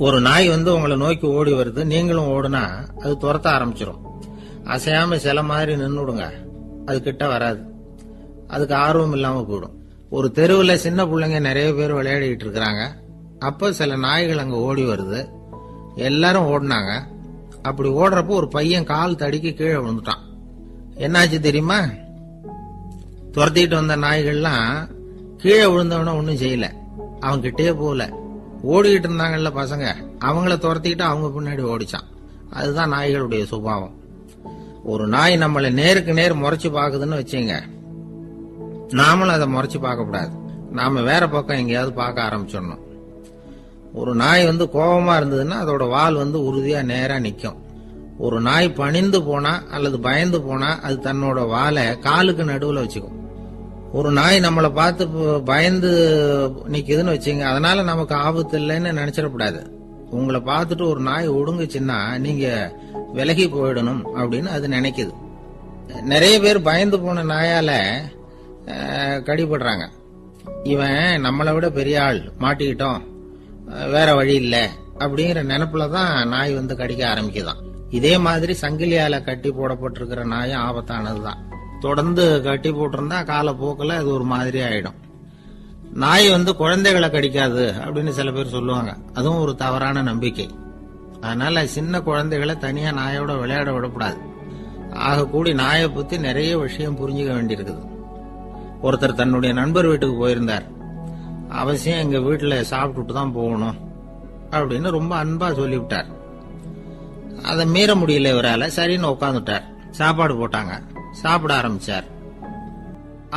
ஒரு நாய் உங்களை நோக்கி ஓடி வருது, நீங்களும் ஓடுனா அது துரத்த ஆரம்பிச்சிடும். அசையாம சில மாதிரி நின்னுடுங்க, அது கிட்ட வராது. அதுக்கு ஆர்வம் இல்லாம போயிடும். ஒரு தெருவில் சின்ன பிள்ளைங்க நிறைய பேர் விளையாடிட்டு இருக்கிறாங்க. அப்ப சில நாய்கள் அங்க ஓடி வருது. எல்லாரும் ஓடினாங்க. அப்படி ஓடுறப்போ ஒரு பையன் கால் தடிக்கு கீழே விழுந்துட்டான். என்னாச்சு தெரியுமா? துரத்திட்டு வந்த நாய்கள்லாம் கீழே விழுந்தவன ஒன்னும் செய்யல, அவன் கிட்டே போகல. ஓடிக்கிட்டு இருந்தாங்கல்ல பசங்க, அவங்கள துரத்திக்கிட்டு அவங்க பின்னாடி ஓடிச்சான். அதுதான் நாய்களுடைய சுபாவம். ஒரு நாய் நம்மளை நேருக்கு நேர் முறைச்சு பாக்குதுன்னு வச்சுங்க, நாமளும் அதை முறைச்சு பார்க்க கூடாது. நாம வேற பக்கம் எங்கேயாவது பார்க்க ஆரம்பிச்சிடணும். ஒரு நாய் கோபமா இருந்ததுன்னா அதோட வால் உறுதியா நேரா நிக்கும். ஒரு நாய் பணிந்து போனா அல்லது பயந்து போனா அது தன்னோட வாலை காலுக்கு நடுவுல வச்சுக்கும். ஒரு நாய் நம்மளை பார்த்து பயந்து நிக்குதுன்னு வச்சுங்க, அதனால நமக்கு ஆபத்து இல்லைன்னு நினைச்சிடக்கூடாது. உங்களை பார்த்துட்டு ஒரு நாய் ஒடுங்குச்சுன்னா நீங்க விலகி போயிடணும் அப்படின்னு அது நினைக்குது. நிறைய பேர் பயந்து போன நாயால கடிபடுறாங்க. இவன் நம்மளை விட பெரிய ஆள், மாட்டிக்கிட்டோம், வேற வழி இல்ல அப்படிங்கிற நினைப்புல தான் நாய் கடிக்க ஆரம்பிக்குதான். இதே மாதிரி சங்கிலியால கட்டி போடப்பட்டிருக்கிற நாயும் ஆபத்தானதுதான். தொடர்ந்து கட்டி போட்டிருந்தா காலப்போக்கில் அது ஒரு மாதிரி ஆயிடும். நாய் குழந்தைகளை கடிக்காது அப்படின்னு சில பேர் சொல்லுவாங்க. அதுவும் ஒரு தவறான நம்பிக்கை. அதனால சின்ன குழந்தைகளை தனியா நாயோட விளையாட விடக்கூடாது. ஆக கூடி நாயை பத்தி நிறைய விஷயம் புரிஞ்சுக்க வேண்டியிருக்குது. ஒருத்தர் தன்னுடைய நண்பர் வீட்டுக்கு போயிருந்தார். அவசியம் எங்க வீட்டுல சாப்பிட்டுட்டு தான் போகணும் அப்படின்னு ரொம்ப அன்பா சொல்லிவிட்டார். அதை மீற முடியல இவரால. சரின்னு உட்காந்துட்டார். சாப்பாடு போட்டாங்க, சாப்பிட ஆரம்பிச்சார்.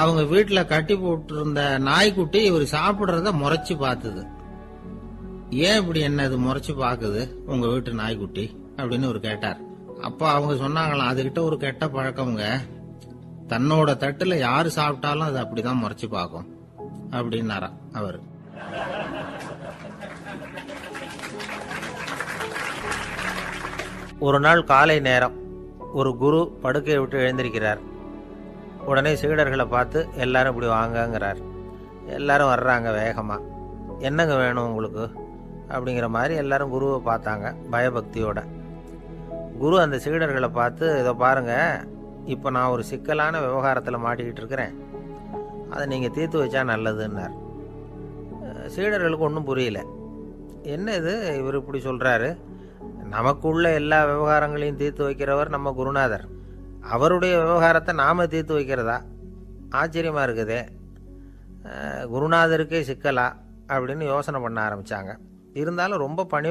அவங்க வீட்டுல கட்டி போட்டு இருந்த நாய்க்குட்டி இவர் சாப்பிடுறத முறைச்சு பார்த்தது. ஏன் இப்படி என்ன இது முறைச்சு பாக்குது உங்க வீட்டு நாய்க்குட்டி அப்படின்னு இவர் கேட்டார். அப்ப அவங்க சொன்னாங்களாம், அதுகிட்ட ஒரு கெட்ட பழக்கம்ங்க, தன்னோட தட்டுல யாரு சாப்பிட்டாலும் அது அப்படிதான் முறைச்சு பார்க்கும் அப்படின்னாரா அவரு. ஒரு நாள் காலை நேரம் ஒரு குரு படுக்கையை விட்டு எழுந்திருக்கிறார். உடனே சீடர்களை பார்த்து எல்லாரும் இப்படி வாங்கங்கிறார். எல்லாரும் வர்றாங்க வேகமா. என்னங்க வேணும் உங்களுக்கு அப்படிங்கிற மாதிரி எல்லாரும் குருவை பார்த்தாங்க பயபக்தியோட. குரு அந்த சீடர்களை பார்த்து, இதை பாருங்க, இப்போ நான் ஒரு சிக்கலான விவகாரத்தில் மாட்டிக்கிட்டு இருக்கிறேன், அதை நீங்கள் தீர்த்து வச்சா நல்லதுன்னார். சீடர்களுக்கு ஒன்றும் புரியல. என்ன இது இவர் இப்படி சொல்கிறாரு? நமக்குள்ள எல்லா விவகாரங்களையும் தீர்த்து வைக்கிறவர் நம்ம குருநாதர், அவருடைய விவகாரத்தை நாம் தீர்த்து வைக்கிறதா? ஆச்சரியமாக இருக்குதே, குருநாதருக்கே சிக்கலா அப்படின்னு யோசனை பண்ண ஆரம்பித்தாங்க. இருந்தாலும் ரொம்ப